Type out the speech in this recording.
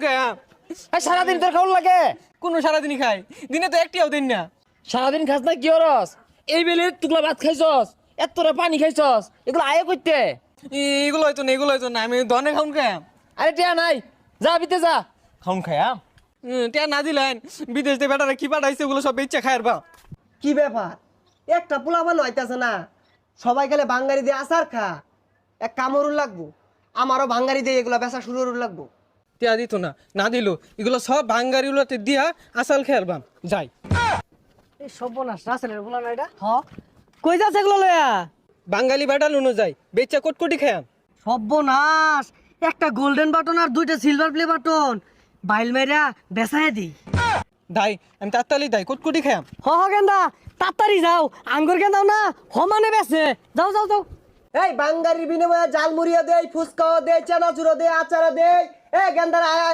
খায়া সারাদিন তোর খাওয়ার লাগে? কোনো সারাদিনই খাই, দিনে তো একটিও দিন না। সারাদিন খাস না কি হরস? এই বেলে তুকলা ভাত খাইছস, এত তোরা পানি খাইছস, এগুলো আয় করতে? এগুলো হয়তো না, এগুলো হয়তো না, আমি দনে খাউন খায়াম। আরে টিয়া নাই, যা বিতে যা। খাউন খায়াম টিয়া না দিলেন, বিদেশ দিয়ে বেটারা কি পাঠাইছে ওগুলো সব ইচ্ছা খায়ের বা। কি ব্যাপার, একটা পোলা বানো আইতাছে না, সবাই গেলে বাঙ্গারি দিয়ে আচার খা, এক কামড়ুর লাগবো, আমারও বাঙ্গারি দিয়ে এগুলা বেচা শুরু লাগবো। টিয়া দিত না, না দিল, এগুলো সব ভাঙ্গারিগুলোতে দিয়া আসাল খেয়ার বাম যাই। এই সর্বনাশ, রাসেলের পোলা না এটা? হ, কই যাচ্ছে এগুলো লয়া? বাঙালি বেটা লুনো যাই, বেচা কোটকোটি খায়াম। সর্বনাশ, একটা গোল্ডেন বাটন আর দুইটা সিলভার প্লে বাটন বাইল মেরা বেচায় দিই। দাই আমি তাত্তালি দাই কোটকোটি খায়াম। হ হ গেন্দা, তাড়াতাড়ি যাও, আঙ্গুর গেন্দাও না সমানে বেছে, যাও যাও যাও। এই বাঙ্গারির বিনিময়ে জালমুড়িও দেই, ফুচকাও দেই, চানাচুরও দেই, আচারও দেই। এ গেন্দার আয়